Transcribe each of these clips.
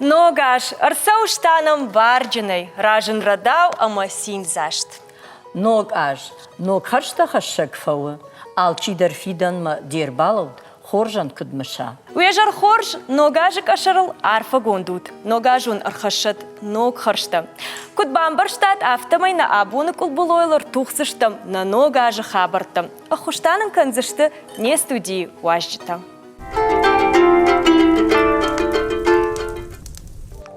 Ногаш, арсауштаном варджиной, ражен радау амасин зашт. Ногаш, ногашта хашакфауы, алчидар фидан ма дербалауд, хоржан кудмаша. Уяжар хорж, ногажик ашарыл арфа гондут, ногажун архашат ног харшта. Куд бамбарштат автомай на абуны кулбулойлар тухсыштам на ногажы хабартам, а хуштаным канзышты не студии важджита.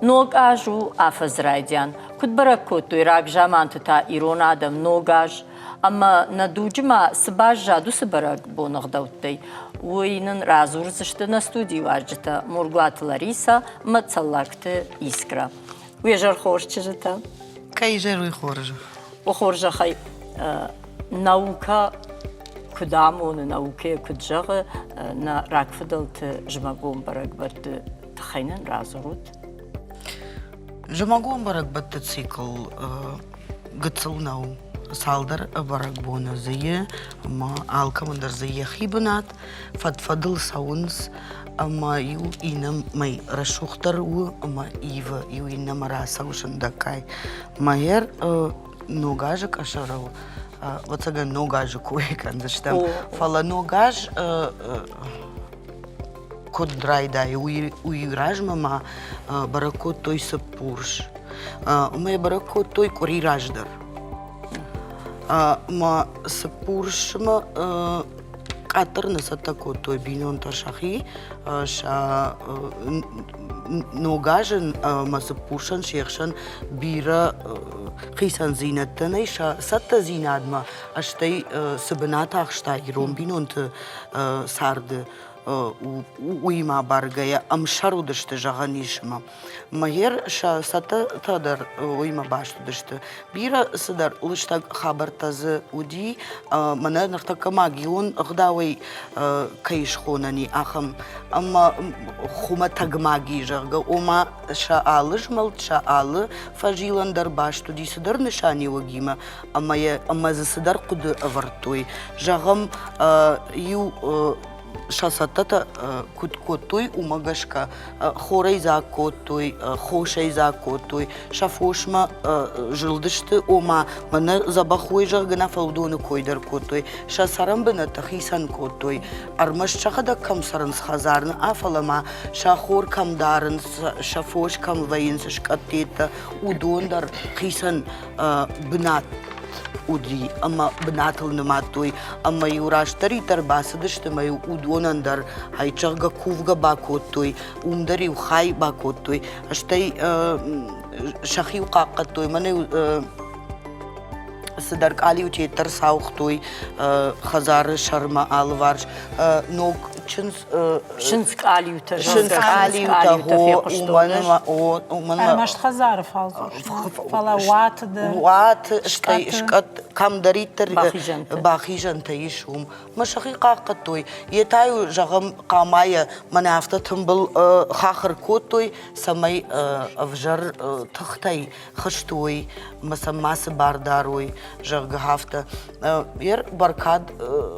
Ногажу афазрайдян, куд баракоту ирак жамантута иронадам ногаж, ама надуджма сбажаду сбарак бонагдаутай. Уинын разурзышты на студии важджита Мурглат Лариса мацаллакты искра. Уяжар хорчжита? Кайжеруй хоржа. Охоржа хай наука кудамоны науке куджага на ракфадалты жмагом барак барды тхайнын разурут. Жмагом барак барды цикл гыцылнау. Салдар барак бона зие, ама алкамандар зие хибанат, фадфадыл саунс, ама ю инам май рашухтар у, ама ива ю инам расаушан дакай. Майер ногажик ашарау, вот сега ногажик уекан, заштам. Фала ногаж код драйда, уиражма ма баракот той сапурш. Май баракот той кори раждар. Ма сапуршма катырнаса тако той бинон ташахи ша ногажен ма сапуршан шехшан бира хисан зинаттанай ша сатта зинадма аштай сабаната ахштай ром бинон сарды уйма баргая амшарудышты жағанишма. Майер ша сата тадар уйма баштудышты. Бира садар лыштаг хабартазы уди, мана нахтака магион гдавай кайшхонани ахам, ама хума тагмаги жага, ома ша алыжмал, ша алы фажиландар баштуди садар нишани вагима, ама за садар куды авартой. Жагам ю шасатата куткотой умагашка хорей закотой хошей закотой шафошма жылдышты ома мана забахой жагна фалдоны койдар котой шасарам бына тахисан котой армаш чахада камсаран схазарн афалама шахор камдарын шафош кам ваинс шкатета удондар хисан бнат удри, ама бнатыл наматой, ама юраш таритар басадышты маю удонандар, хайчага кувга бакотой, умдари ухай бакотой, аштай шахи уқаққатой, мане садарк али учетар саухтой, хазары шарма алварш, ног Шинск алиута го умана маш хазаров фала ват шкат камдаритер бахижан таишум машахи қаққатой етаю жағам қамая мана афта тымбыл хахыр котой самай авжар тахтай хаштой масамасы бардарой жага хафта ер баркад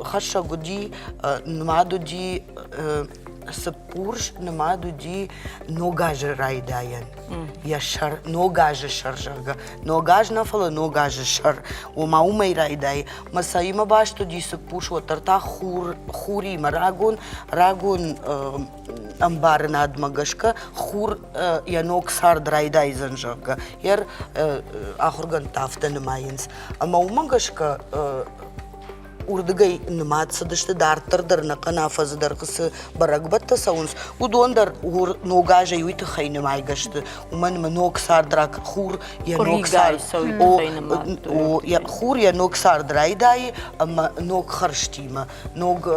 хаша гуди нмадуди сапурш нмадуди ногажы райдаян я шар ногажы шар жага ногаж нафала ногажы шар ума умай райдай масаима баштуди сапурш ватарта хури марагун рагун амбар надмагашка хур я ног сар драйдай занжага ер ахурган тафта нмайинс ама умагашка урдыгай нымат садышты дартырдар на канафазыдар кысы барагбатта саунс удондар ур ногажа юйты хайны майгашты уман ног сардрак хур я ног сар я хур я ног сардрайдай ама ног харштима ног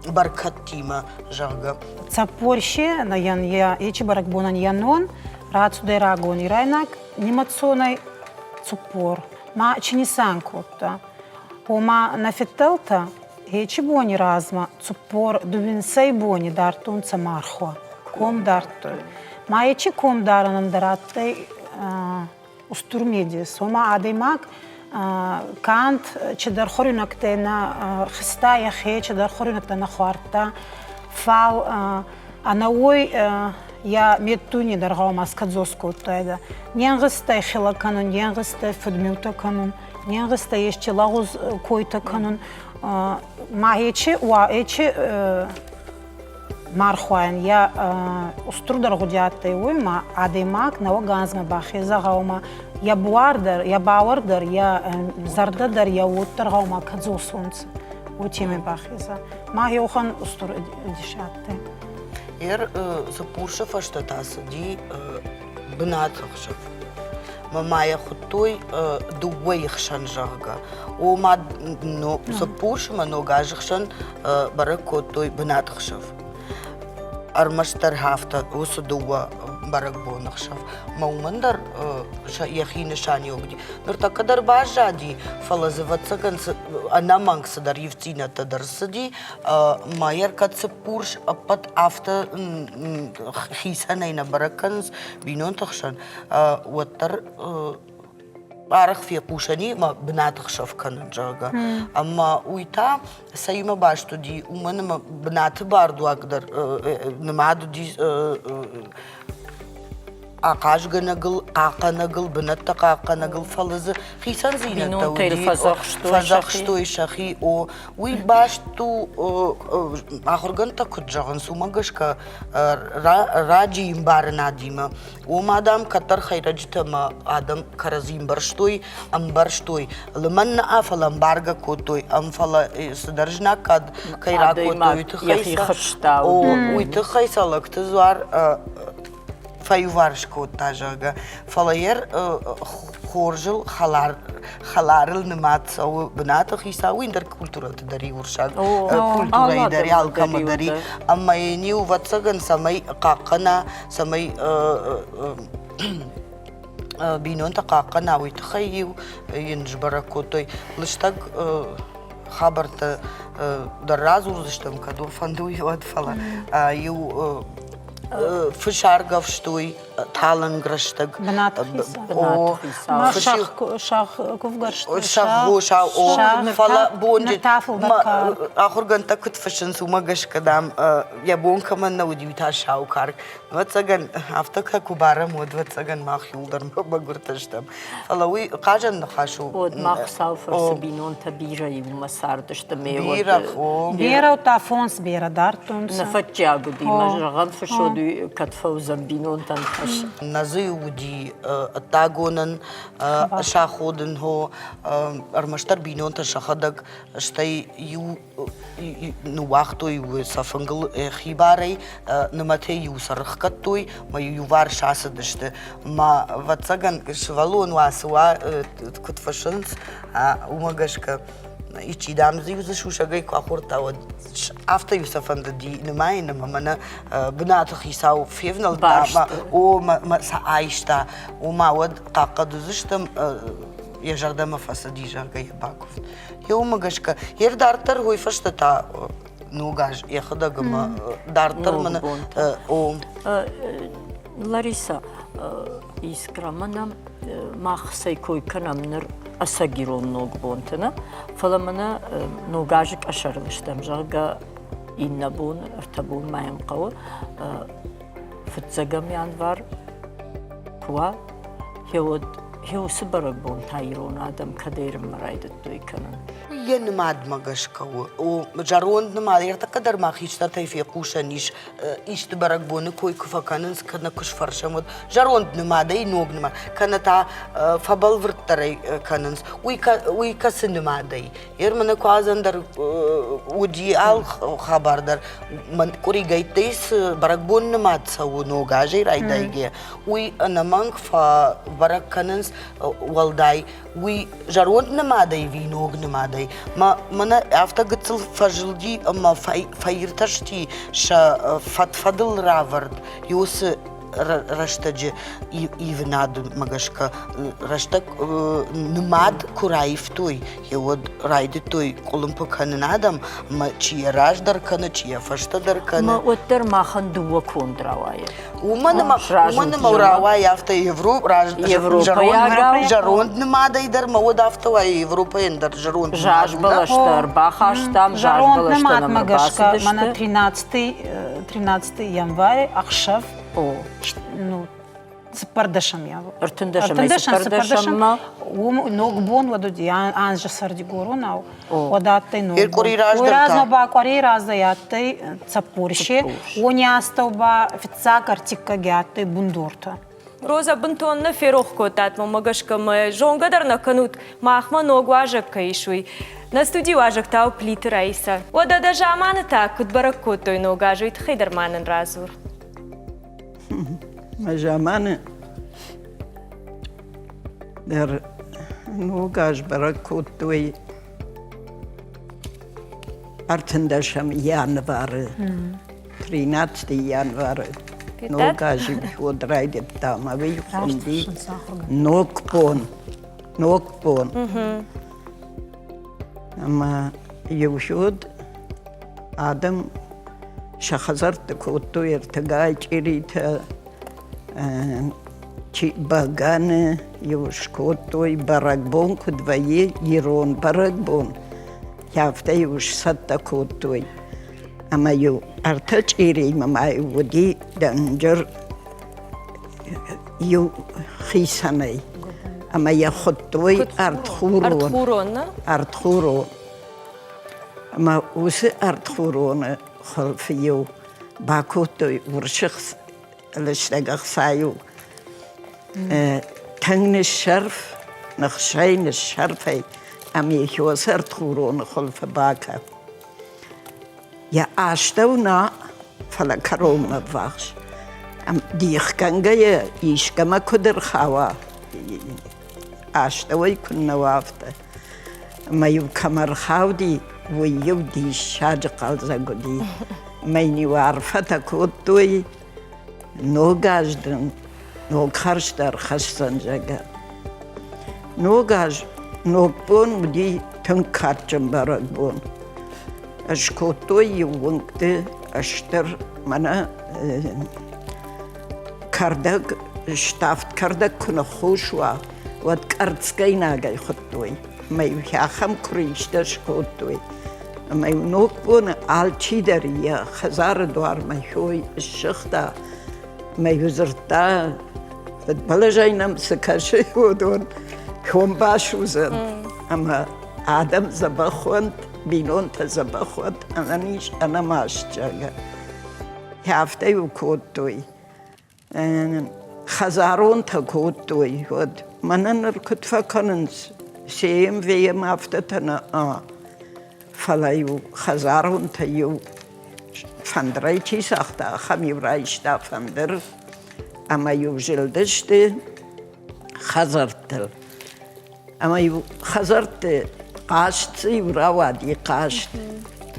баркаттима жага цапорще на ян я ечи баракбонан янон рацудай рагон ирайнак нимацонай цупор ма чинисан котта Ома нафетелта ечи бони разма цупор дувинсей бони дартунца мархуа ком дартой ма ечи ком даранан дараттай устурмедис ома адаймак кант чедар хорюнак на хиста яхе чедар хорюнак на хварта фал анаой я медтуни даргаума скадзоску тайда. Ненгыстай хила канун, ненгыстай фудмюта канун, ненгыстай ещё лагуз койта канун. Маечи, мархуан я уструдар гудяттай уйма адемак на оганзма бахиза гаума я бауардар я зардадар я уттар гаума кадзосунц утиме бахиза ма йохан устур дишатты запуршав аштатасы ди бынатықшав мамая хутой дугуайх шанжага о мад но запуршама ногажықшан баракотой бынатықшав армаштар хафта усудуа баракбонахшав маумандар яхины шаньогди нуртакадар бажади фалазыватсаган анамангсадар евтина тадарсади майер кацепурш апат афта хисанайна бараканс бинонтахшан уаттар арах фи пушани ма бнатахшав канаджага ама уйта сайма башту ди уманама бнат барду агдар намаду ди ақажганагыл ақанагыл бнатта ақанагыл фалазы хисан зината уди фазахштой шахи о уй башту ахурганта куджаган сумагашка раджи имбарна дима о мадам катар хайраджтама адам каразим барштой амбарштой лманна афалам барга котой амфала садаржна кад кайра котой тхайса о уй тхайса лактзвар файваршко тажага фалаер хоржил халарил нематсау бнатах исау индер культурата дари уршаг культура идари алкама дари amma ени уватсаган самай қақана самай бинон та қақана уйтхайю инжбаракотой лыштаг хабарта даразурзыштам каду фандуйват фала ю фышаргав штой таланграштаг шах ковгаршт шах о фала бонди ахурганта кут фашин сумагаш кадам я бонка man наудивита шаукар ватсаган автака кубара мод ватсаган махюлдар багурташтам фала уй кажан нахашу од махсал фарсабинон табира и масардашта мео бера та фонс бера дартунс нафатjagу ди мажраган фашоду катфаузам бинон тан назиуди тагонан шаходен хо армаштар бинон та шахадаг штай ю ну вахтой у сафангл хибарей намате ю сархкатой ма ю вар шасадышты ма ватсаган швалон васуа кутфашынс умагашка ичи дамзи зашушагай кахуртавад after Yusufanda di namaina mamana bnatach isau fevnal dama o ma sa aishta o mawad qaqaduzishtam ya jardama fasadi jarga yabakov yo magashka yer dartar hoy fashtata nugaj ya khadagama dartar mana o Лариса искрамана махсай кой канамнер асагирон ногбонтена фаламана ногажик ашарлыштам жарга иннабун артабун маям қава футзагам январ куа хеусы барабон тайрон адам кадерим марайдат дойканан я немад магашкау о жарон немад ерта кадар махичта тайфи кушаниш ишт баракбоны кой куфаканынс кана кушфаршамот жарон немада и ног немад каната фабал врттарай канынс уй касы немадай ермана куазандар уди ал хабардар ман коригайтейс баракбон немад сау ногажей райдайге уй анаманг фа бараканынс валдай уй жарон немадай ви ног немадай ما أفتقد فجلدي أما فايرتشتي شا فضل رافرد يوس رشتج يفناد مغشكا رشتك نماد كرايف توي يود رايد توي قلمبو كان ادم ما چي راج در كان چي فشت در كان ما وتر ما خندو كون دراواي ومن موراواي افتا يوروب راج جاروند نماد يدر ما ود افتا واي يوروبين در جاروند جاج балаштар бахаштам жаж балаштам мгашка мана 13 января ахшав О. Ну, цыпардашам я. Артындашам. Ног бон ладуди, анжа сардигору нау. Одаттай ног. Иркури раздарка. Разна ба кори разда яттай цапурше. Они астауба фицак артикка гяттай бундурта. Роза бунтонна ферохко татма магашкама жонгадарна канут махма ногважак каишуй. На студию ажак тау плиты райса. Ода даже аманы так кут баракотой ногажует хейдерманен разур. Majamane der nogaj barakotoi artendasham januari 13 januari nogaj hodreide dama vi fondi nokpon ama yushud adam shahazart kotoi ertagay chirita Багане, юшкотой, баракбон, кудвае, ирон, баракбон. Яфта юш саттакотой. Амаю артач ирей мамай води данжер ю хисанай. Амая хоттой артхурон. Артхурон. Ама усе артхурон халфию бакотой уршихс. Лишдагах саю. Тангни шарф, нахшайни шарфай, ами хиосар тхурон холфа бака. Я аштауна фала карома вахш. Дихкангая ишкама кудер хава. Аштауай кунна вафта. Маю камар хавди, войю ди шаджа қалзагуди. Майни варфата куттуи. Ногаждын, ногхарштар хашсанжага. Ногаж, ногбон буди тынкарчым баракбон. Ашкотой ювунгты аштыр мана кардак, штафт кардак куна хушва, вот кардскай нагай хоттой. Маю хяхам кришта шкотой. Маю ногбон алчидария, хазар дуар майхой шихта. Маю зрта, балажайнам сакаши водон, хом башузан. Ама адам забахвант, бинонта забахвант, ананиш анамашчага. Хафтай у коттой. Хазаронта коттой. Вот мананар кутфакананс. Сеем веем афтатана а. Фалаю хазаронта ю. Фандрайчи сахта, хамиврайшта фандер. Ама ю жилдышты хазартыл. Ама ю хазарты қашты юравади қашты.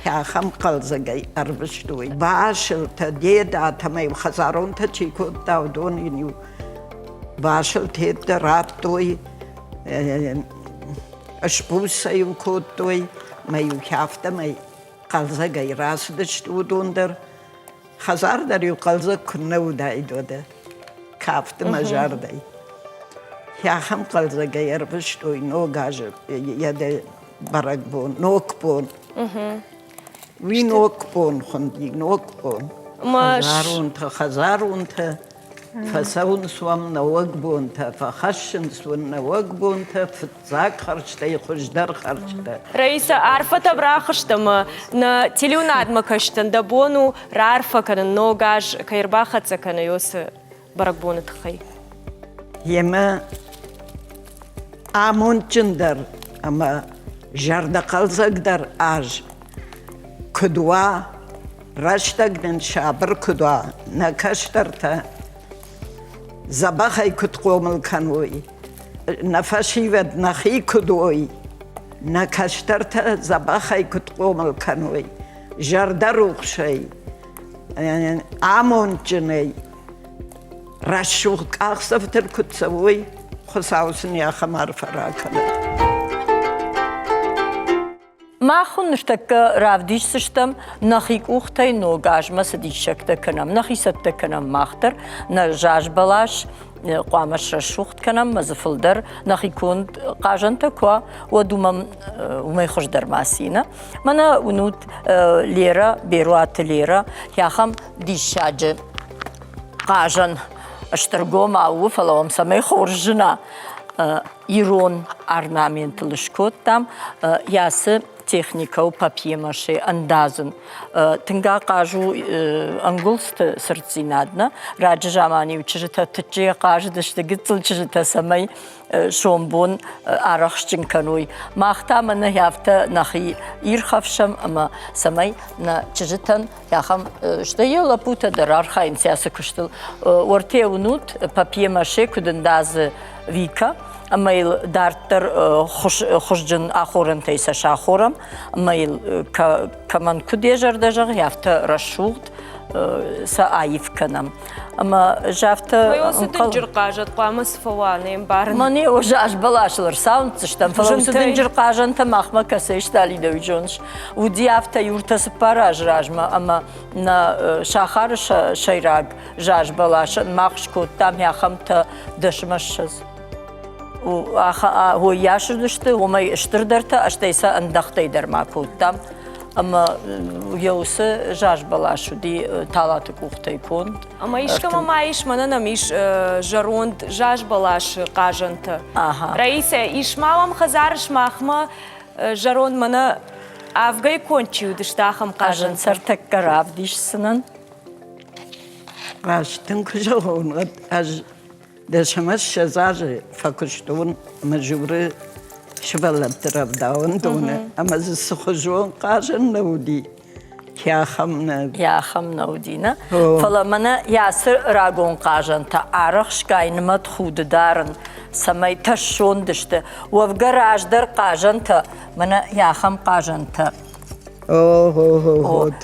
Хам қалзагай арбыштуй. Башылты деда атамай хазаронта чикот давдон ю. Башылты едді раптой. Ашпуса ю коттой. Маю хафтамай. Қалзагай расыдышты удондар. Хазардар ю қалзаг күнна удайдоды. Кафты мажардай. Хам қалзагай арбыштуй ногажы. Яды баракбон, нокбон. Ви нокбон хунди, нокбон. Хазарунта. Фасаун свам на вагбонта, фахашин сван на вагбонта, фцак харчта и хуждар харчта. Раиса, арфата брахаштама на телеунадма каштан да бону рарфа кана ногаж кайрбахаца кана йосы баракбоны тхай. Ема амончындар, ама жарда қалзагдар аж. Кудуа, раштагдан шабыр кудуа, накаштарта. Забахай кутқомыл каной, нафашиват нахи кудой, накаштарта забахай кутқомыл каной, жардар ухшай, амончынай, рашух ақсафтыр кутсавой, хусаусын яхамар фараканы. Махун штака равдишсыштам нахик ухтай ногажма садишакта канам нахисатта канам махтар на жажбалаш قامش شوخت کنم مزفلدر نخیکند قاجنت کوا و دومم ومی خوش در ماسینا منا ونود لیرا بیروات لیرا یا خم دیشاج قاجن اشترقو معه فلوم سمي خورجنا إيرون أرنامنت لشكوت تام ياس техника у папье-маше андазен. Тенга кажу англст сърцинадна. Раджа жамани учежета тъче кажа да ще гицел чежета самай шомбон арахщинкануй. Махта мана явта нахи ирхавшам ама самай на чежетан яхам ще ела пута дар архайн сяса куштыл. Орте унут папье-маше кудендаз вика. Амайл дартер хожжен ахорен тейса шахорам, амайл каман кудежар дежар яфта рашулт са аивканам. Ама жафта Майосы дынжыр қажат, қамыс фауаны барын. Мане ожаш балашылар саунтсыштан, фалаусы дынжыр қажанта махма касеш дали дойджонш. Уди афта юртасы параж ражма, ама на шахар шайраг жаш балашан махшкот там яхамта дышмашшыз. هو ياشردشت وما يشتردرت أشتيسا أندختي در معكوتام أما يوس جاش بلاشو دي طالاتك وقتي كنت أما إيش كما ما إيش مننا مش جروند جاش بلاش قاجنت رئيسة إيش ماوام خزارش ماخما جروند منا أفغي كونتشيو دشتاخم قاجنت سرتك كراف ديش سنن قاش تنكجون أج دشمش شزاج فكشتون مجبور شبلب تراب داون دونه أما زسخجون قاجن نودي يا خم نودينا فلمنا ياسر راغون قاجن تا عرخش كاين مدخود دارن سمي تشون دشت وفقراج در قاجن تا منا يا خم قاجن تا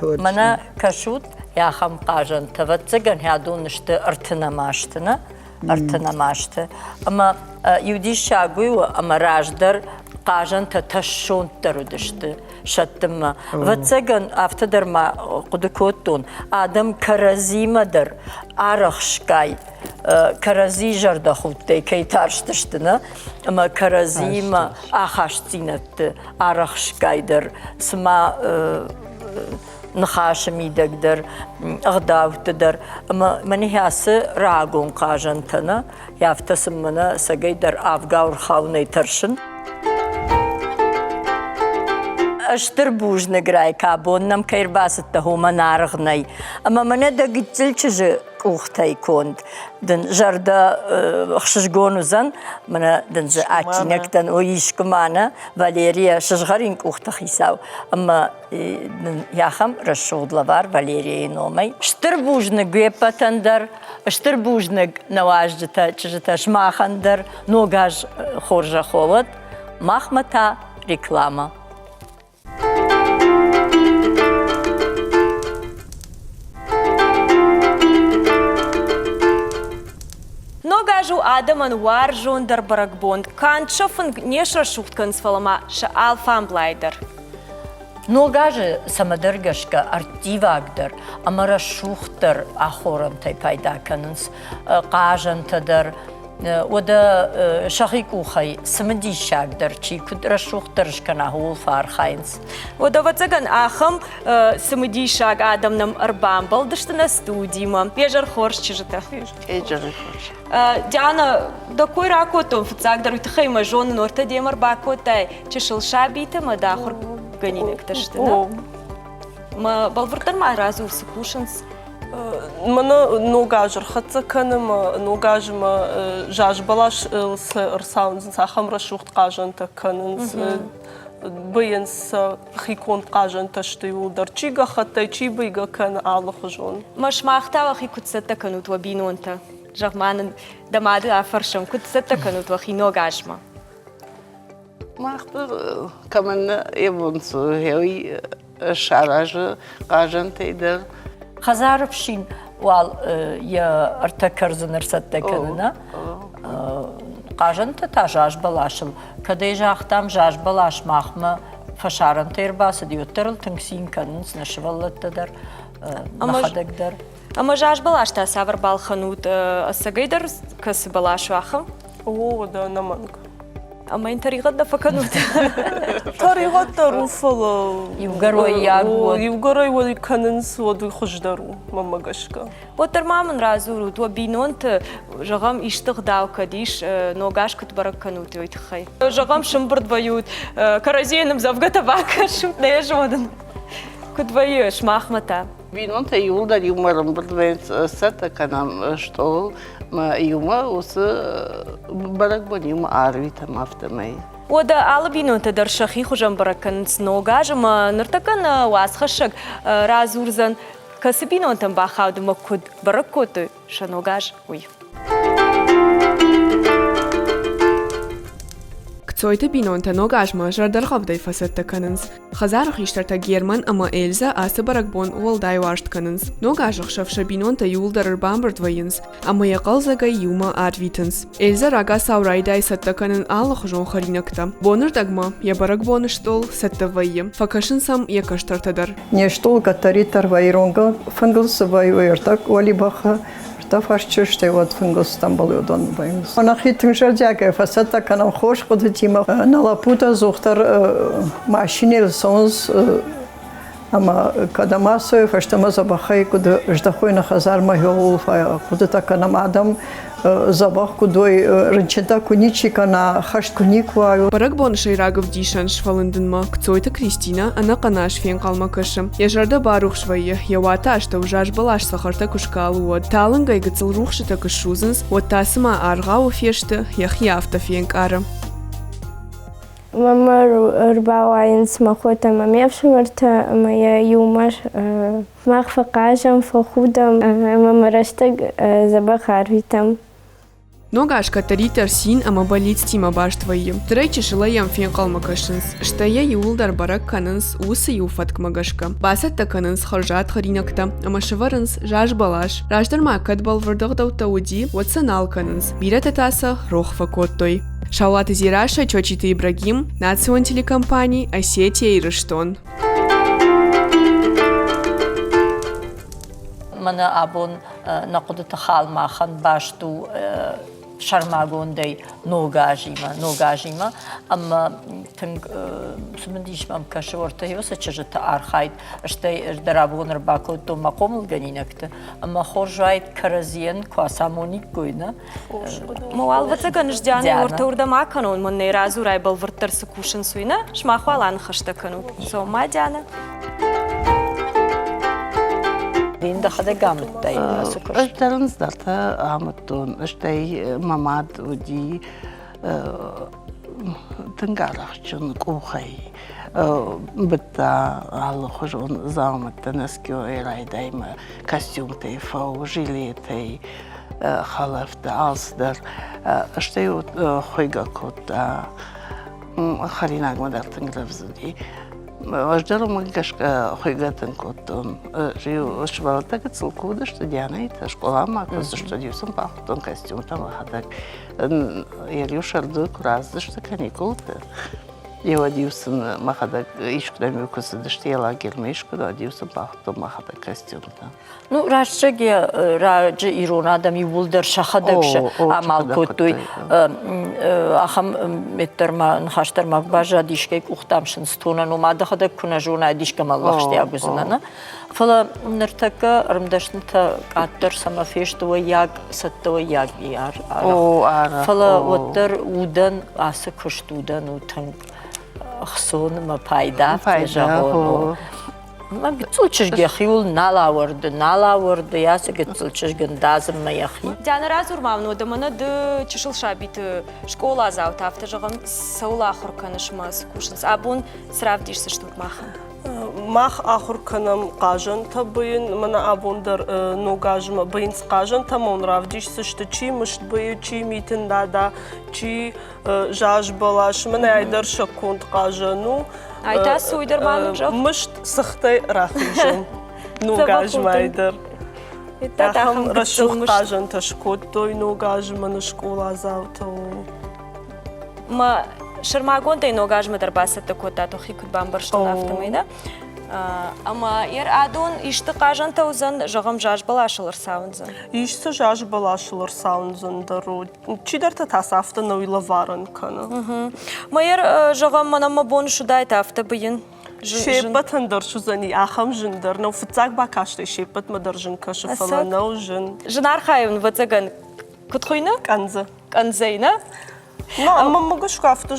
منا كشوت يا خم قاجن تا وتزغن هادون نشت ارتنا ماشتنا ارتنا ماشته اما يودي شاغوي اما راجدر قاجن تشون تردشت شتم وتسجن افتدر ما قدكوتون ادم كرزي مدر ارخشكاي كرزي جرد خوتي كي تارشتشتنا اما كرزي ما اخاشتينت ارخشكاي در سما نخاشمی دکتر اغداوت در اما منی هست راگون قاجن تنا یافتسم منا سگی در آفگاور خاونی ترشن اشتر بوج نگرای کابون نم کیر باست تهوما نارغنی اما من دقیقل چیز اوختای کند دن جردا خشجگونو زن من دن ز آتینک دن اویش کمانه والریا شجغرین اوخت خیساو اما دن یاخم رشود لوار والریا نومی اشتر بوج نگوی پتندر اشتر بوج نگ نواجدتا چیزتا شماخندر نوگاج خورجا خولد مخمتا реклама. Ногажу Адаман варжун дар баракбонд, кан шофен нешра шухткан свалама ша алфамблайдер. Ногажи самадыргашка артивагдыр, амара шухтыр ахорам тай пайда канынс, қажантыдыр, وده شقيقو خي سمدي شاقدر چي كد رشوخترش كنا هول فارخاينس وده وتسجن آخم سمدي شاق آدم نم أربعم بلدشتنا ستوديما بيجر خورش چجتا بيجر خورش ديانا دا كوي راكوتون فتساقدر وتخيما جون نورتا ديمر باكوتاي چشل شابيتا ما داخر غنينك تشتنا ما بلورتر ما رازو سكوشنس منا نوجاجر خطة كان ما نوجاج ما جاج بلاش رساونز ساخم رشوخت قاجن تكنز بينس خيكون قاجن تشتيو درچيغا خطة چي بيغا كان على خجون مش ما اختاوا خي كنت ستكنوت وبينو انت جغمان دماد افرشم كنت ستكنوت وخي نوجاج ما اختار كمان يبونسو هوي شعراج قاجن تيدر خزار بشين وال يا ارتكرز نرسد كننا قاجنت تا جاج بلاشل كدي جاختام جاج بلاش ماخما فشارن تيرباس ديوترل تنكسين كننس نشولت تدر نخدقدر اما جاج بلاش تا سافر بالخنوت السجيدر كس بلاش واخم او ده نمانك اما انت ريغد فكنوت طريقة روفلا يوغروي ياغو يوغروي ودي كننس ودي خجدرو ماما قشكا وتر ما من رازورو تو بينونت جغم يشتغ داو كديش نوغاش كتبرك كنوت يتخي جغم شمبرد بيوت كرزين مزفقة تباكر شو نيش ودن كتبيوش ماخمتا Вино та юлда юмором брдвенц сета канам что ма юма ус барагбоним арвита мафтамей. ودا على بينونت در شخي خجم بركن نوغاج ما نرتكن واسخشك رازورزن كسبينونتم باخاود مكود بركوت شنوغاج وي Цойта бинонта ногаш мажар дар хавдай фасетта канынс. Хазар хиштарта герман ама Эльза асы баракбон уолдай варшт канынс. Ногаш шавша бинонта юлдар бамбард вайынс, ама яқалзага юма арвитынс. Эльза рага саурайдай сатта канын аллах жон харинакта. Боныр дагма я баракбон штол сатта вайым. Факашын сам якаштартадар. Не штол катаритар вайронга фынгылсы вайуэртак олибаха Тафарчуште вот фингостан балудан байнс. Она хитин жадяга фасата канам хош ходитима на лапута зухтар машинел сонс ама кадамасо фаштама забахай куд ждахой на хазар магиол фа куда канам адам забах кудой рынчета куничика на хаш куниква. Баракбон шайрагов дишан швалындынма. Кцойта Кристина ана канаш фен калмакышым. Яжарда барух швайы. Явата ашта ужаш балаш сахарта кушкалу вот. Талынга и гыцыл рухшыта кышузынс. Вот тасыма арга уфешты. Яхьяфта фен кара. Мама рбауайнс махота мамевшимарта моя юмаш махфакажам фахудам мама раштаг забахарвитам. Ногаш катаритар син ама балит стима баш твоим. Тречи шилаям фен калмакашынс. Штая юлдар барак канынс усы юфат кмагашка. Басат та канынс харжат харинакта. Ама шаварынс жаш балаш. Рajдар макат балвардах даутауди ватсанал канынс. Бират атаса рохфа коттой. Шаулат Изираша, Чочита Ибрагим, Национ телекомпаний, Осетия и Рыштон. Мана абон нақудата халмахан башту шармагондей ногажима, ама тынг сумандишмам кашворта йоса чажата архайт, штей дарабон рбако то мақомл ганинакта, ама хоржайт каразиен квасамоник гойна. Муалвата ганждяны орта урда маканон, мон не разу райбал въртър са кушен суйна, шмахвалан хаща канут. So, ма дяна. Линда хада гамт дай насукуш. اشترن زدتا عمتون اشتي ماماد ودي تنقارخشون كوخي بتا على خجون زامت نسكيو إيراي دايما كاستيوم تي فو جيلي تي خلفت أصدر اشتي خويقا كوت خريناق مدار تنقرفزدي Аждару магашка хойгатен коттон жиу швалта кацлкуда что дианайта школа макас что дивсом пахтон костюм там хадак я шарду кураз что каникулты его дивсом махадак ишкдами кусдышты лагермешку да дивсом пахтон махадак костюм там. Ну, рашчаги раджи иронадам юлдар шахадакша амал коттой ахам меттерма хаштармак бажа дишкек ухтамшин стона номада хадак куна жона дишкам аллахшти агузнана. Фала нертака рмдашнта аттер самафештова яг саттова яг яр. Фала оттер удан асы куштудан утан хсон ма пайда жаго. ما بتسولش جخيول نالا ياسك بتسولش جندازم ما يخي. دانا رازور مامنو دمنا د چشل شابيت شكولا زاو تافت جغم سولا آخر کنش ماس کوشنس ابون سراف دیش سشتوت ماخن. ماخ آخر کنم قاجن تبین من ابون در نوگاجم بینس قاجن تمون راف دیش سشت چی مشت بی چی میتن دادا چی جاج بالاش من ایدر شکوند قاجنو. Айта суйдер мамик жок. مشت سختی راخیجن نوگاجم ایدر. هم رشوق قاجن تشکود دوی نوگاجم من شکولا زاوتو. ما شرماگون دای نوگاجم در باست کوتا تو خیکود بامبرشتن افتمیده. Ama adun işte qajan tavzan jağam jaj balaşılır savunzan. Ишсе жаж балашылыр саунзындару. Чидерта тасафта науила варан кана. Mayır jağam manama bonu şuday tafta bıyın. Шепат андыр шузани ахам жындар. Нау фыцак бакашты шепат мадар жын кашы фала нау жын. Жынар хайын ватсаган кутхуйна? Канза. Канзайна? Но ама магаш кафта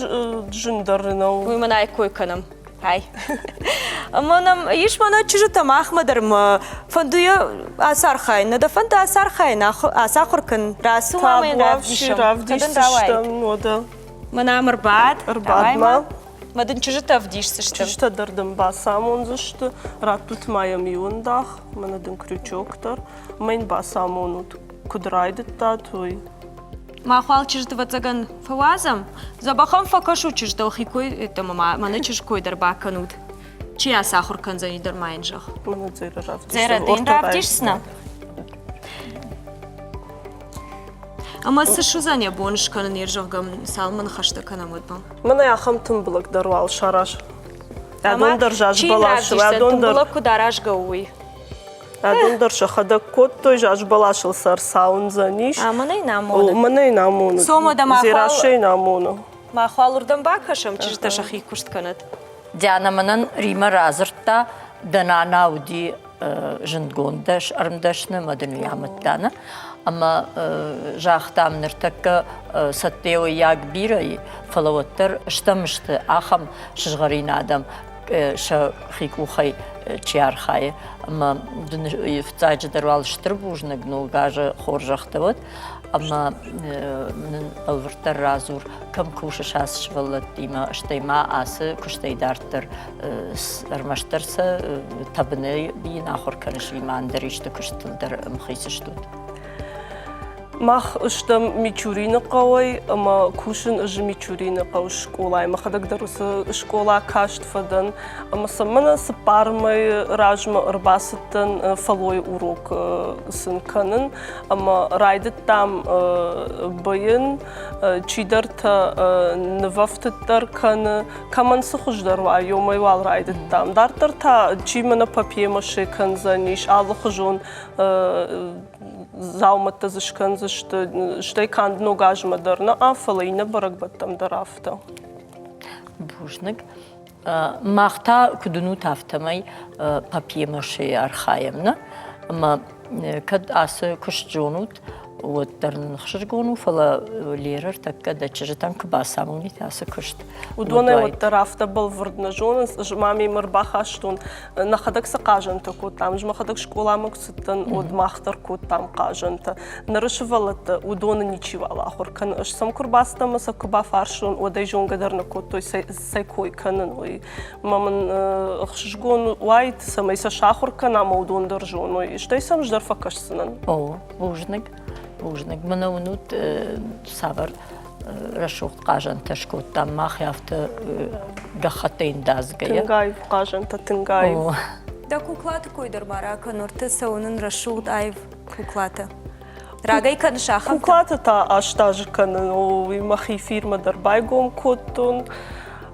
жындар нау. Уйманай койканам. Hay. Manam iş mana çüjütam ahmadarım. Fanduya asar hayna da fanda asar hayna asar kurkan rasu mamen ravdişim. Равдишсыштам, ода. Manam rbat. Рбат ма. Madın çüjüt avdişsıştım. Чишта дырдым басам он зашты. Ратут маям юндах. Манадын крючоктар. Майн басам он кудрайды татуй. Махвал çüjüt vatsagan fawazam. Zabaham fakaшу çüjüt ohikoy tamama mana çüj koydar bakanut. Чи асар kurkan zanidir mayınjaq. Мана зейра равдишсым. Zera din ravdişsna. Ama siz şu zanya bonuşkanın yerjağım salman haşta kanamudbam. Мана яхам тымбылык дарвал шараш. Адондар жаж балашы. Адондар Тымбылак кудараш гауй. Адондар шахада кот той жаж балашыл сар саунзаниш. Ama ne namonu? Мана и намуну. Сома да махвал- Зирашей намуну. Махвал урдан бакашам çüjüt şahi kuşt kanat. Дианаманан Рима разыртта дананауди жындгондаш армдашны мадынуямыттаны. Ама жахтамныртакка саттео яг бирай фалаваттар штамышты ахам шыжгарин адам ша хикухай чиархай. Ама вцайджадар валштыр бужныг нолгажы хоржахтават. Ама алвыртар разур кам куша шасшвалат има штайма асы куштайдартыр армаштырса табыны бин ахор каныш вимандыр ишты куштылдар мхисыштут. Мах штам мичурины қауай, ама кушын ыжы мичурины қау школай. Махадак дарусы школа каштфадан. Ама самана сыпармай ражма ырбасыттан фалой урок сын канын. Ама райдыт там байын чидарта нывафтыттар каны каман сыхыждар вай, йомай вал райдыт там. Дартар та чимана папьема шекан заниш, алы хыжон зауматта зышкан зышты канд ногажма дарна афалайна барагбаттам дарафта. Бужныг. Махта кудуну тафтамай папьемаши архаемна. Ама кад асы кушджонут вот дарн хширгону фала лерер такка да чижитан кбасамуни тасы кушт. Удоне вот тарафта был врдна жона, мами мырбаха штун нахадак са кажанта ко там, жмахадак школа максытан од махтар ко там кажанта. Нарышывалата удона ничивала ахоркан аш сам курбаста маса куба фаршун одай жонга дарна ко той сай кой канан ой. Маман хшжгон уайт самай са шахоркан ама удон държон ой. Штай сам ждар факашсынан. О, бужныг. Бужныг. Манаунут савар рашухт кажан ташкот там махяфта гахатейн дазгая. Тынгай кажанта тынгай. Да куклата койдар барака нурты саунын рашуд айв куклата. Рагай кан шахам. Куклата та аштажы канан ой махи фирма дарбай гом коттун.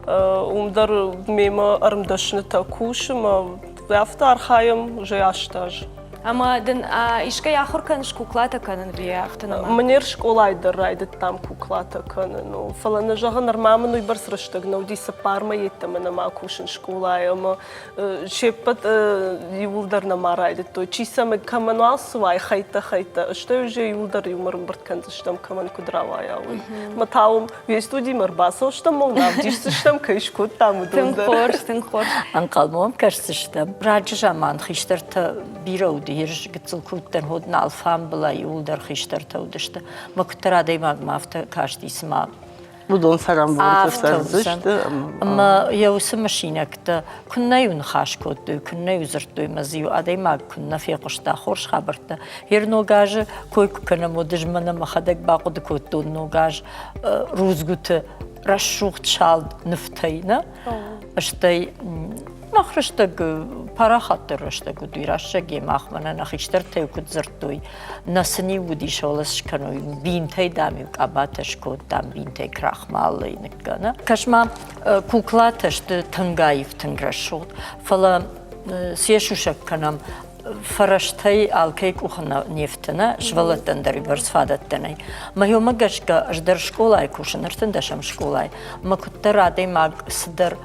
Умдар мема армдашны та кушыма. Яфта архаем же аштаж. Ama din işka yaxur kanış kuklata kanın bir автонома. Манер школайдар райдат там куклата канан. Фалана жага нормално и бърз ръщагна. Оди са парма еттама на макушен школай. Ама шепът юлдар на ма райдат. Той чисаме камануал сувай хайта. Що е уже юлдар юмар бърткан защам каман кудравая. Матаум вие студи марбаса, що молнав. Дишса щам кайшкот там удундар. Тын хорш. Анкалмом карсыштам. Раджаман хиштарта бирауди. Hirж gitsilkutten hodn alfam bila yulдар xishtar tavdishta. Maktara deymag mafta kaştisma. Удон сарам борта зышты. Ama yavsa maşinakta kunna yun xashkotdu, kunna yuzirtdu maziyu adeymag kunna fi qishta xorsh xabarta. Her nogaj koy kana modijmana maxadak baqud kotdu nogaj ruzgut rashshugt shald niftayna. Ashtay Махрыштаг пара хаттырыштаг удирашаги махмана нахиштар тевкут зыртуй насни удишолас шканой бинтай дамив абаташко дам бинтай крахмалы никана кашма куклаташты тынгаев тынграшот фала سيشوشك كنم فرشتي алкейк ухна нефтена швалаттан дари барсфадаттанай ма ё магашка ждар школай кушнартан дашам школай ма куттарадай маг сдар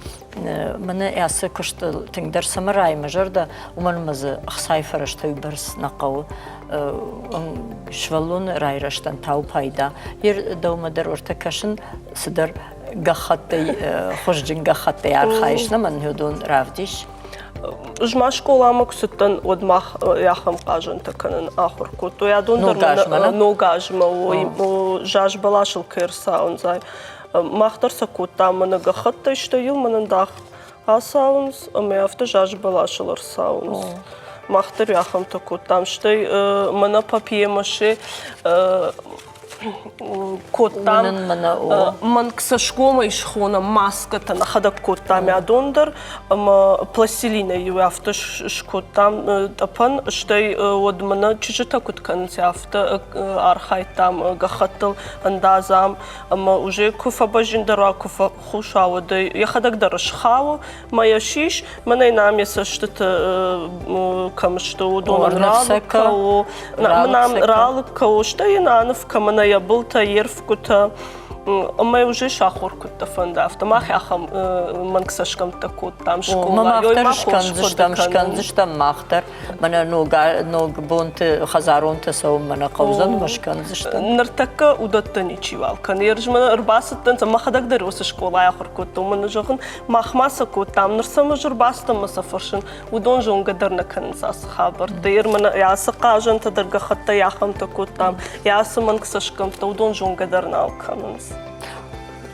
мана ясы кушты тингдар самарай мажарда уманмазы ахсай фараштай барс нақау швалун райраштан тау пайда ер даумадар ортакашын сдар гахаттай хожжин гахаттай архайшна ман ҳудун равдиш Жма школа моксутан одмах яхам кажан таканан ахурку. То я дундер ногажма о жаж балашыл кирса он зай. Махтарса кута мана гахатта что ил манандах асаунс, а мы авто жаж балашыл арсаунс. Махтар яхам таку там что мана папье маши кот там ман ксашкома ишхона маската на хада кот там я дондер пластилина ю авто шкот там тапан что од мана чужа кот канци авто архай там гахатл андазам ама уже куфа бажиндара куфа хушауда я хадак дарашхау моя шиш мана намеса что-то кам что донор ралка нам ралка что и нанов камана я был таирф кута, а мы уже шахур кута фанда. Автомах яхам манксашкам такут там школа. Махтар шканзиштам махтар. Мана ног бунты хазаронты сау мана каузан машканзиштам. Нартака удатта ничивал. Канерж мана рбасаттан за махадак дароса школа яхур кута. Мана жахын махмаса кута. Там нырсама журбастам масафаршин. Удон жонга дарна канзас хабар. Таир мана яса кажан та дарга хатта яхам такут там. Яса манксашкам та удон жонга дарна алкананс.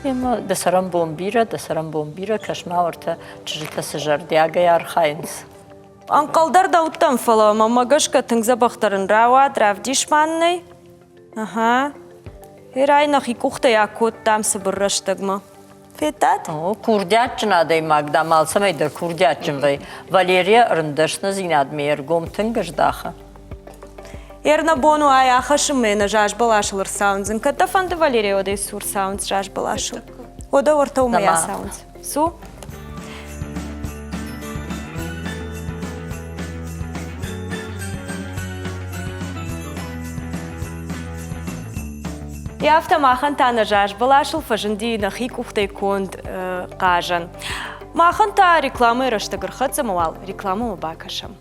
Ема дасарам бомбира кашмаорта чжита сажардяга ярхайнс. Анкалдар да уттам фала мамагашка тыңза бахтарын рауат равдишманный. Ага. Ирай нахи кухта якот там сабырраштагма. Фетат? Курдячын адай магдам алсамайдар курдячын вай. Валерия рындашна зинадмейер гомтын гаждаха. Ерна бону ая хашымена жаж балашылыр саунзын. Катафанды Валерия одай сур саунз жаж балашыл. Ода орта умая саунз. Су? Я автомахан тана жаж балашыл фажынди нахи кухтай конд кажан. Махан та рекламы раштагыр хатсамуал. Рекламы бакашам.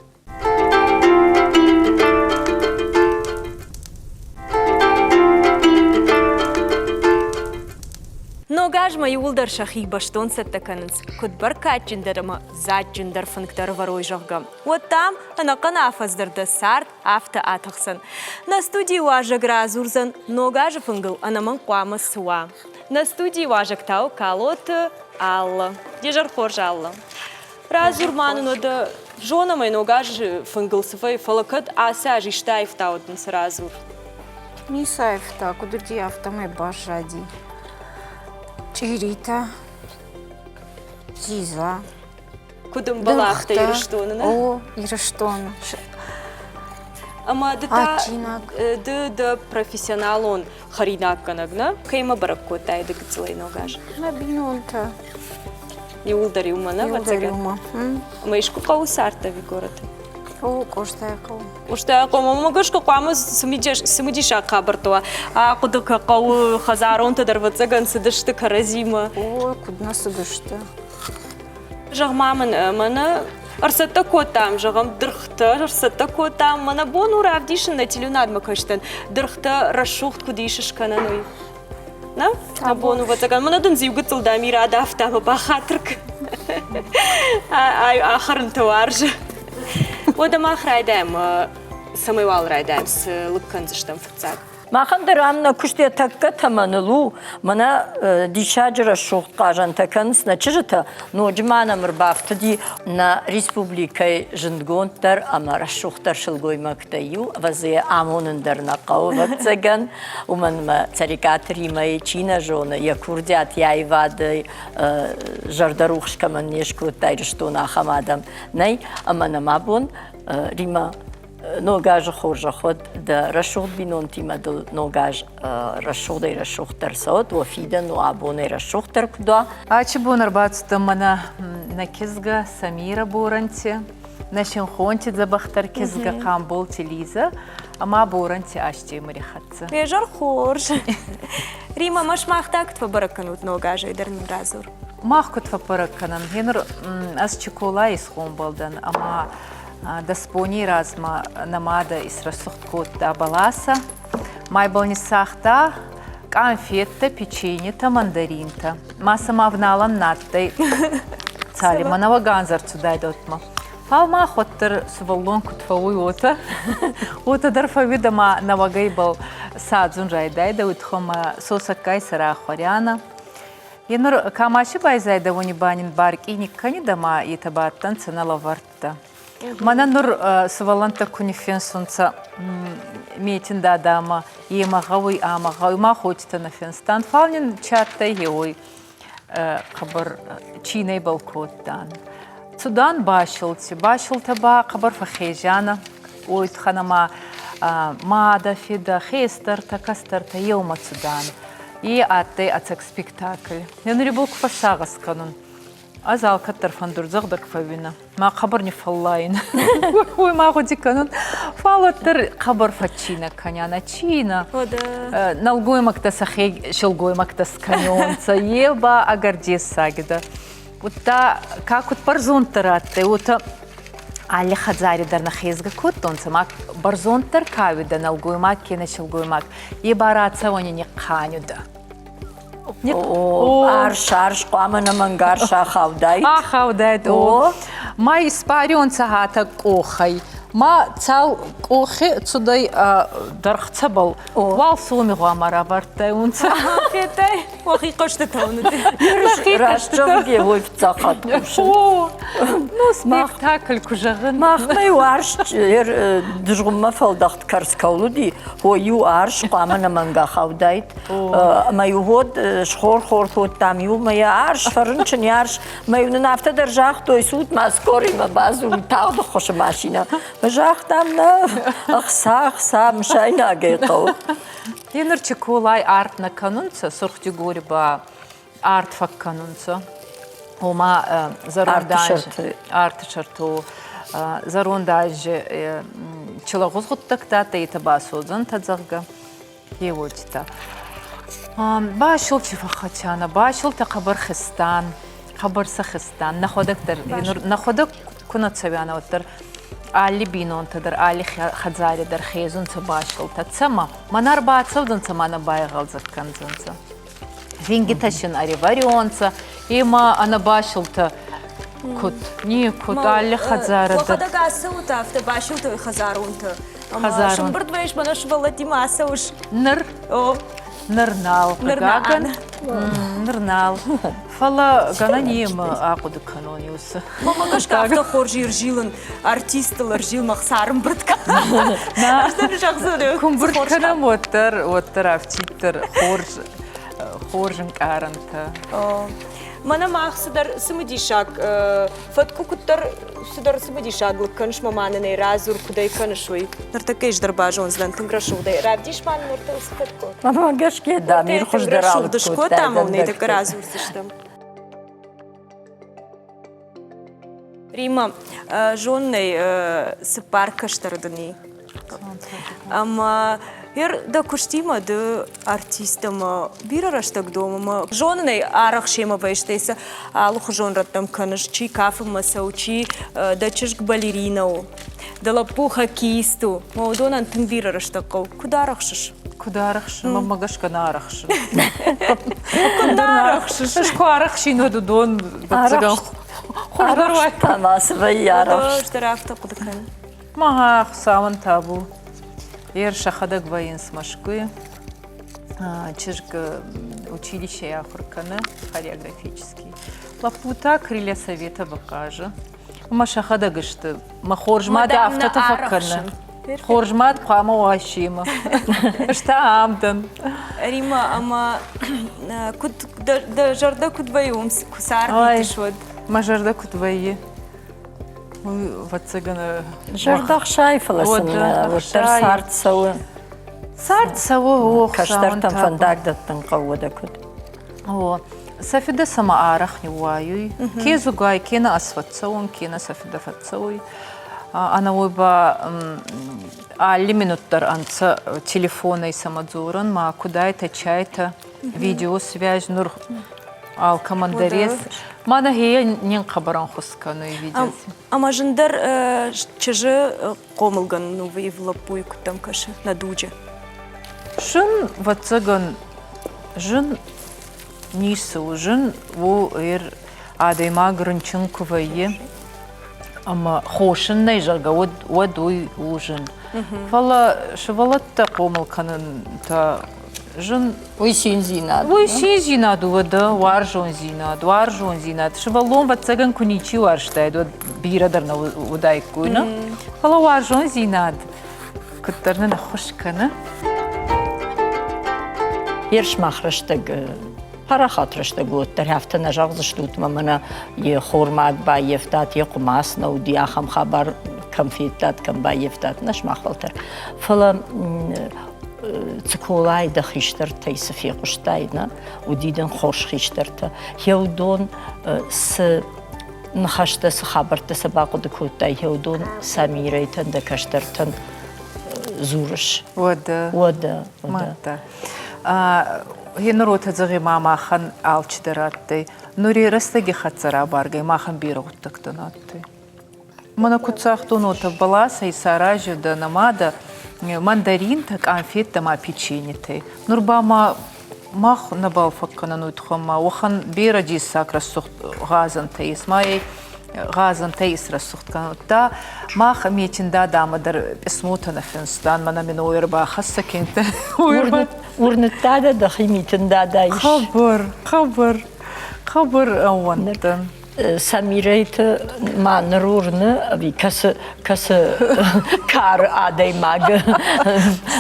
Ногажма юлдар шахи баштон саттаканынс. Кудбар качиндарама заджиндар функтар варой жахгам. Вот там анакана афаздырда сарт афта атахсан. На студии важа гразурзан ногажа фунгл анаман куама суа. На студии важа ктау калот алла. Дежар хоржа алла. Разурману нода жона май ногажа фунгл сафай фалакат аса жиштай втаудн сразур. Мисаев так, куда ди автомай башади. Чирита, Зиза. Кудым балахта ирштонына? О, ирштон. Ама да профессионал он харинак канагна. Кайма баракко тайды гцлай ногаж. На бинунта. Юлдари умана вацага. Маишку каусарта ви город. О, коштайкал. Коштайкал, мамагашка куамыз сымидиша кабартуа. А кудыка кау хазаронта дарвацаган сыдышты каразима. О, кудна сыдышты. Жагмамын мана арсатта котам, жагам дырхта, арсатта котам. Мана бону равдишын на телюнадма каштан. Дырхта рашухт кудишыш кананой. На? На бону вацаган. Мана дын зивгыцыл да мира дафтама бахатрк. Ахарын товаржы. Ода мах райдаем, самайвал райдаем с лыкканзыштам фцаг. Махандар амна куште такка таманылу, мана дишаджра шухт кажан таканс на чижата, но джмана мрбафтади на республикай жиндгонтар амара шухтар шылгой мактаю, вазе амонындар нақау вакцаган, уманма царикатри май чина жона, я курдят яйвады жардарухшкаман нешку тайрштона хамадам, най амана мабун рима نوگاج خورج خود در رشود بینون تیم دل نوگاج رشود در سود و فیدن و آبونه رشود در کدا. آچی بونر باتم منا نکزگا سمیرا بورنتی نشين خونتي زبختر كزغا قامبول تليزا أما بورنتي أشتي مريخاتزا بيجر خورش ريما مش ماختك تفبركنوت نوغاجا يدرن رازور ما كنت فبركنن هنر أس تشيكولا يسخون بلدن أما دسبوني رازما نمادا إسرسخت كوت دا баласа ماي بوني سахта конфетта, печенье-то, мандарин-то. Маса мавнала наттай. Цали манава ганзарцу дайдотма. Фалма хоттер суваллон кутфауй ота. Ота дарфа видама навагай был садзун жайдайда утхома сосакай сара хоряна. Янур камаши байзайда вони банин барки никани дама и табаттан ценала вартта. Мана нур сувалланта кунифен сунца метин да дама емагауй амагауй ма хочта на фенстан фалнин чатта еой خبر چینه بالکوت دان. سودان باشلتا با خبر فخیجانه اوید خانما ماده فیده خیستر تا کستر تا یوم سودان. ی آتی اتک سپیکتاکل. یعنی بولک فساغس کنن. از آلکتر فندور زغدک فوینه. ما خبر نفلاین. وی ما خودی کنن. فالتر خبر فچینه کنیانه چینه. نلگوی مکتس خیگ شلگوی مکتس کنیون. څه با اگر جیس ساگده. وتا کاکوت برزونتراته وتا علی خزاری در نخیزگه کتون سما برزونتر کاویده نلگوی مک کنه شلگوی مک. ی بارات سوانی نقانیو ده. عرش قامنا من قرشا خودايت خودايت او ما يسباريون ساعات قوخي ما تاو قوخي تصدي درختبل والصومي غامرة برتاي وانت فيتاي وخي قشت تونت راشتوغي هو يفتقد نو سبيكتاكل كجغن ما خمي وعرش دجغم فلدخت كرس كولودي هو يو عرش قامنا من خودايت ما يهود شخور خورد تاميو ما يعرش فرنشن يعرش ما ينافت درجاخ تو يسود ما سكوري ما بازو تاخد خوش ماشينه بجاختم أخسا مشاين أجيقو. ينرتي كولاي آرت نكانونسا سرختي غوري با آرت فكانونسا. هما زارونداج آرت شرطو زارونداج چلاغوز غطك تاتا يتباسوزن تزغga يوجتا. باشل تفخاتانا باشل تخبر خستان خبر سخستان ناخدك در ناخدك كنا تسويانا وتر علی بینون تدر علی خزاری در خیزون تباشل تسمع من أربعة سودن سمانا بايغال زكانزنسا فينجي تشين أريفاريونسا إما أنا باشل تا كت ني كت علی خزاری در وخدا قاسو تافت باشل تا خزارون تا أما شنبرد ويش مناش بلدي ما أسوش نر نرنال قاقن نرنال فلا غنانيم أقود كانونيوس ماما كاش كافتا خورجي رجيلن ارتيست رجيل مخسارم برد أشتري شخصا كم برد كنا وتر أفتيتر خورجن كارنتا مانا ما أخسدر سمديشاك فتكو كتر سدر سمديشاك لكنش مامانا نيرازور كداي كنشوي نرتكيش درباجون زلان تنقرشو داي رابديش مان نرتو سفتكو ماما قاش كده مير خوش درال دشكو تامو نيتك رازور سشتم ريما جوني سبار كشتردني أما هر دا куштима да артистама бирарашдаг дома жонной арах шема баштеса алух жонраттам канаш чи кафма саучи да чишк балеринау да лапу хоккеисту маудонан тын бирарашдаккау кударахшиш мама гашка нарахш кударахшиш куарахшино дон дацган خورش تماس ويارش штарафта кудакан ما خسامن تابو يرشا خدق باين смашкуе чижк училище Ахуркана хореографический лапута крылья совета покажа маша хадагышт махоржмад автотофаккана хоржмад қама уашима что амдан рима ама куд да жарда кудвоюм кусар швод мажарда кудвое واتسجنا جردخ شايفة لسنا وتر صارت سوا هو كشترتم فندق دتن قوة كد هو سفيدة سما عارخني وايوي كيزو جاي كينا أسفت سوون كينا سفيدة فتسوي Она ойба алли минуттар анца телефона и самодзоран, ма куда это чайта видеосвязь, нур ал командарес. Мана хея нен хабаран хускану и видеоси. Ама жындар чыжы қомылған новый в лапуйку там кашы на дуджа. Жын ватсаган, жын нису, жын во адайма грынчын кувайе. Ама хошын найжага, вот уй ужин. Вала шевалатта қомылканын та жын Ой, син зинад. Ой, си зинаду вада, варжон зинад. Шевалом ватсаган куничи варштайд, вот бирадарна удайкуйна. Вала варжон зинад. Кыттарна на хошкана. Ерш махрыштаг парахатрыштаг вот тарafta нажал заштут мамана е хормаг ба ефтат е кумасна у диахам хабар конфеттат кам ба ефтат наш махвалтар. Фала циколай да хиштар тайсфи куштайна у диден хош хиштарта. Хеудон с нахашта с хабарта сабаку декутай хеудон самирейтан да каштартан зурыш. Вода. Мата. Хенрот хазаги мамахан алчдератты. Нури растаги хацара баргай махан бирогуттактанатты. Мана куцахтунота баласа и саражу да намада мандарин так анфетта ма печенье. Нурбама мах набал факканануйтхама ухан биради сакрасух газанты исмай газанты исрасухтканута мах метинда дамадар смутана финстан мана мен ойрба хассакенте урнтада да химитинда да иш. خبر أوانتن سمیرایت ما نرورن وی کس کار آدای ماگ.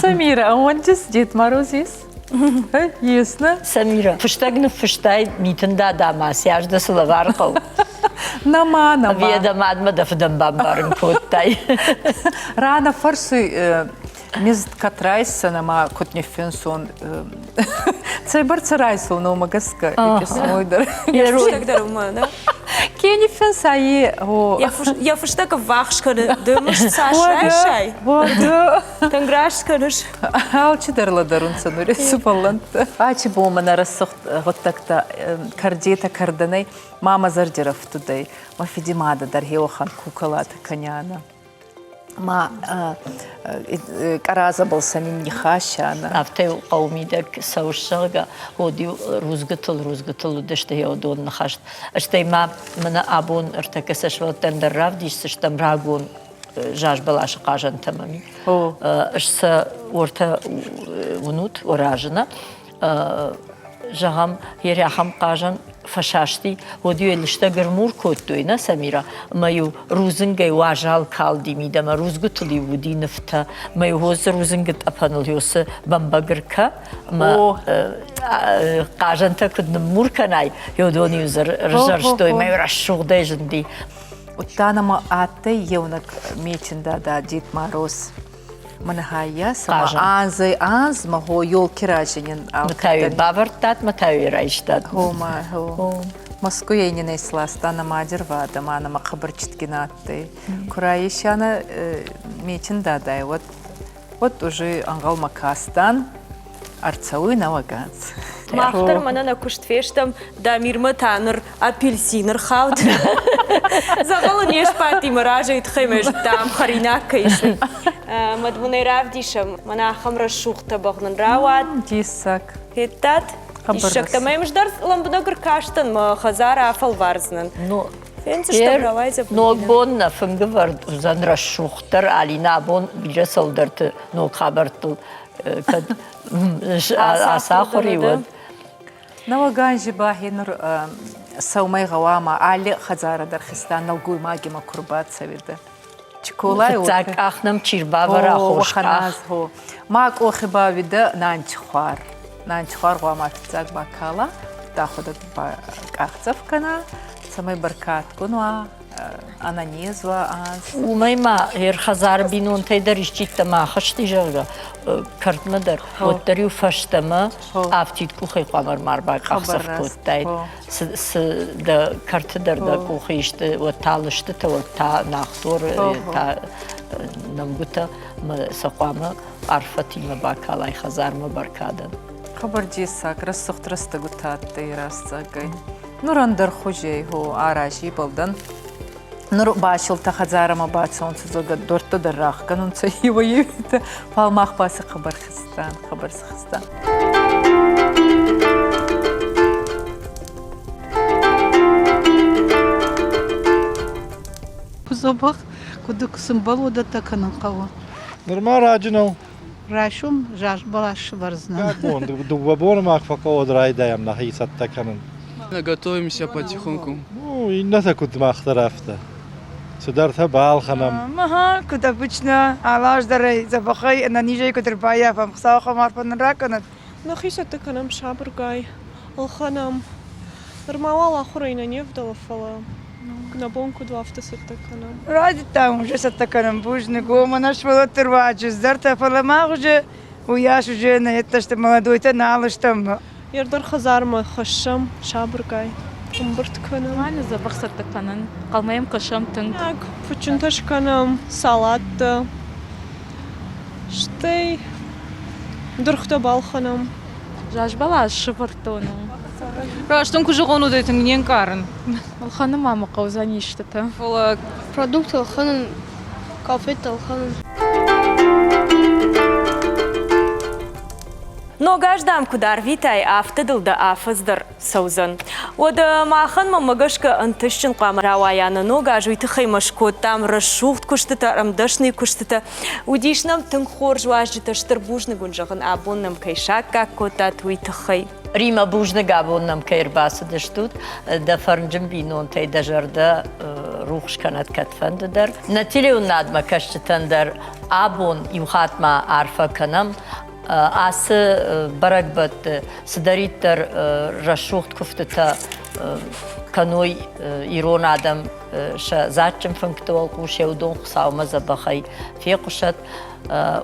سمیرا أوانجس جيت ماروزيس يسنا سمیرا فشتای میتنده داما سیاج دست لغارقو. نما ویدا مادم دفدم بامبارن کوتای. رانا فرسي مزد كترايس نما كتني فينسون цайбар царайсыл но магаска эписмойдер. Я фуштак дарума, да? Кени фенсае о. Я фуштак вахшканы дымыш сашай. Вот. Танграшканыш. Алчи дарла дарунца нуре супалант. Ачи бомана рассохт готтакта кардета карданай мама зардиров тудай. Ма фидимада дархиохан кукалата каняна. ما كرازة بالسمين يخاشانا. أفتي قومي دك سوشرجا ودي روزقتل ودشته يودون نخاشت. أشتي ما من أبون ارتكسش وتندر رافديش سشتم راجون جاش بلاش قاجن تمامي. أشس ورتا ونوت وراجنا. جهم يريحم قاجن فشاشتي وديو الاشتغر مور كوتوينا سميرا ما يو روزنجي واجال كالدي ميدا ما روزغتلي ودي نفتا ما يو هوز روزنجت ابانل يوس بامباغركا ما قاجنتا كد نمور كناي يودوني يوزر رجرشتوي ما يرشوغ ديجندي وتانا ما اتي يونك ميتشندا دا ديت ماروس منهايا سما آنز ما هو يول كراجين متاوي بافرتات متاوي رايشتات هو ما هو مسكوية نيسلاستا نما جروادا ما نما خبرчиткинатты кураишана мечен дадай вот уже ангал макастан арцауи наваганс Махтар мана на куштфештам да мирма таныр апельсиныр хауд. Загала неш пати маража итхемеш там харинак кайши. Мадмунай равдишам мана хамра шухта багнан рават. Дисак. Хеттат. Ишакта маймш дарс ламбнагр каштан ма хазара афал варзнан. Ну. Ногбон на фунгвард занра шухтар алина бон бижасалдарт но хабартл кад асахори вот. Наваганжи бахинур саумай гавама али хазара дархистан налгуй маги макурбат савида. Чиколай так ахнам чирбавара хошханаз хо. Мак охиба вида нанчхар. Нанчхар гавама так бакала. Таходат ба кахцавкана. Самай баркат кунуа ананезва аз. ومايما هير خزار بينون تيدر يشتيت ما خشتي جرغا كرت مدر وتريو فشتما افتيت كوخي قمر مربع قصف كوتايد س د كرت در د كوخيشت وتالشت تو تا ناختور تا نمغوتا سقامه عرفتي ما باكالاي خزار ما بركادن خبر جيساك رسخت رستغوتات تيراساغاي نورандыр хожей хо аражи болдан нур башыл тахазара ма бацон сузга дорто дарах канун цаива евита палмах басы хабар хистан Кузобах, куду ксымбалу да таканын кава. Норма раджинал. Рашум жаш балаш варзна. Вон, дубабон мах фако одрайдаем на хисат таканын. Готовимся потихоньку. Ну, и на такут махтарафта. Сударта балханам. Ага, куд обычно алаш дарай забахай на ниже кутербая фам хсаха марпан раканат. На хисат таканам шабргай. Алханам. Нормала ахурайна невдалафала. На бонку два автосаттаканам. Ради там уже саттаканам бужны гома наш волотервачу. Здарта фаламах уже уяш уже на это что молодой-то налыштам. Ярдар хазарма хашам шабргай. Умбырт канам. Маны забах саттаканан. Калмаем кашам тынг. Так, пучунташ канам салат. Штей. Дурхта балханам. Жаш балаш шывартону. Раштон кужогону дейтин нен карын. Алханы мама каузани иштата. Ола продукт алханын, кафет алханын. Ногаждам кудар витай афтыдылды афызdır саузын. Ода махан мамагашка антышчын қамрауаяны ногажу итыхаймаш коттам расшухт куштыта рамдышный куштыта. Удишнам тыңхор жуажжыта штырбужны гунжағын абонным кайшак как кота туйтыхай. Рима бужны габоннам кайрбасы дыштут, да фарнжым бинон тай дажарда рухшканат катфандыдар. На телеунадма каштытандар абон юхатма арфа канам, асы барагбат сдариттар рашухт куфтыта каной ирон адам ша зачым функтуал куш яудон хсаума забахай фекушат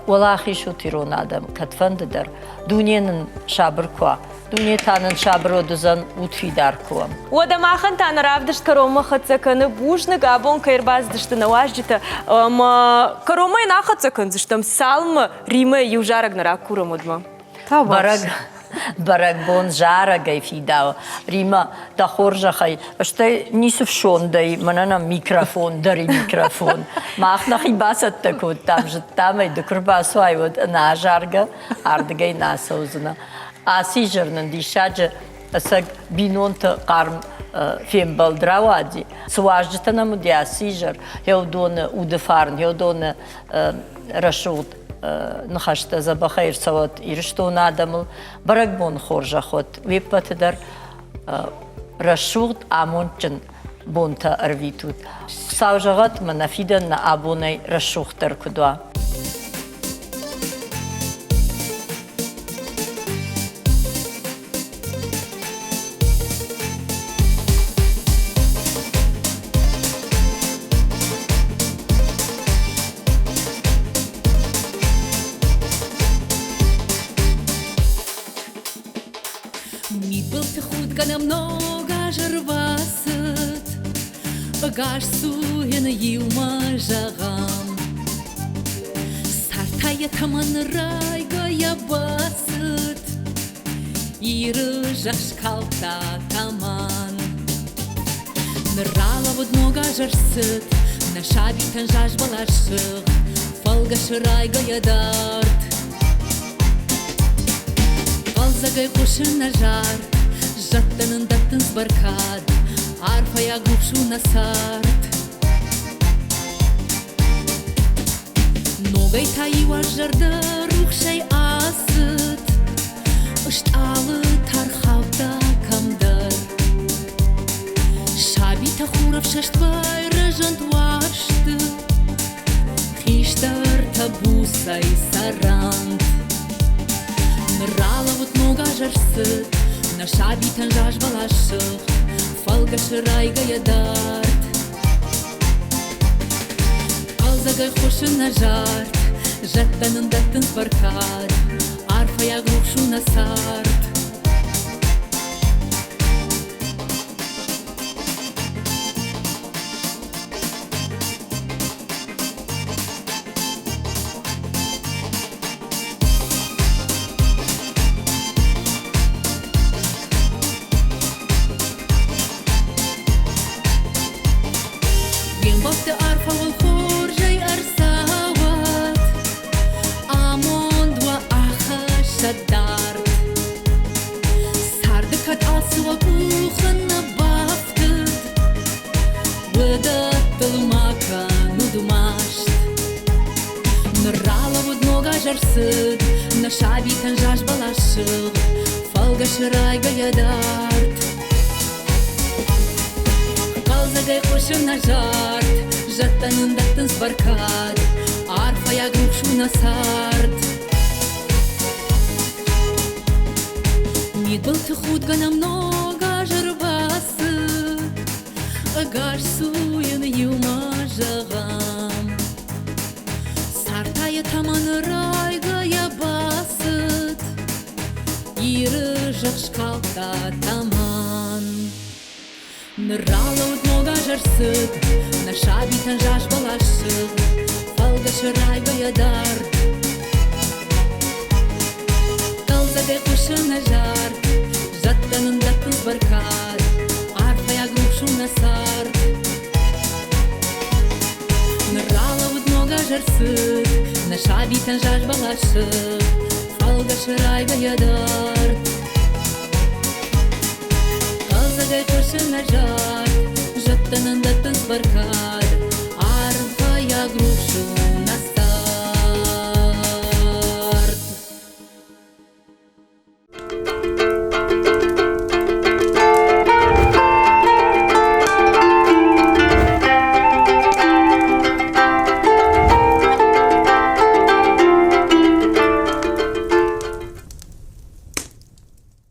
улахи шут ирон адам катфандыдар дуньянын шабырква дуньятанын шабыродузан утфидар куам. Ода махан тан равдышт карома хацаканы бужны габон кайрбаздышты наважжыта каромай нахацакын зыштам салмы Рима южараг нара курамудма. Барагбон жара гайфидау. Рима да хоржахай. Аштай нисов шондай, манана микрофон, дари микрофон. Махнахи басат такут там же тамай докурбасуай вот на жарга ардгай насаузна. Асижернын дишаджа асаг бинонта қарм фем балдравади. Суажжыта наму ди асижер. Хеудоны удефарн, хеудоны рашут. Нахашта забахайр сават ирштон адамыл. Барагбон хоржахот. Веппатыдар рашут амончын бонта арвитут. Саужагат манафидан на абонай рашухтар кудва. Bagaj suyunu yılma jağam Sartaya taman raygaya basıt Iri jaş kalta taman Nırala vod noga jarsıt Na şabitan jaş balaşık Falgaş raygaya dart Falzagay kuşuna jar Jattanın dattın zbarkad Арфая глубшу на сарт Ногай таива жарда рухшай асыт Ышталы тархавда камдар Шабита хурав шаштвай рыжант вашты Хиштар табусай сарант Нрала вот нога жарсыт На шабитан жаж балашых Falgaş raygaya dart Kalzagay khoshin najart Jettanın dattın barkar Arfaya grukshuna sart وقت عرفة والخورجي أرساوات آموند وآخش الدار ساردكت عصوة بوخن بافتد ودت الماكا ندماشت نرالة ودنوغا جرسد نشابي تنجاج بلاشغ فالغا شرايغا يدارت Kalzagay khoshin najart Jettanın dattın barkar Arfaya grukshuna sart Нидбал ты худга намного жарбасы Агаш суен юма жагам Сартая таман райга я басыт Иры жашкалта таман Нырала удмога жарсыт Нашаби танжаш балашыт Фалга шырайга ядар Kalzagay khoshin najart Jettanın dattın barkar Arfaya grukshuna sart Nırala udmога жарсыт Нашаби танжаш балашыт Фалга шырайга ядар Kalzagay khoshin najart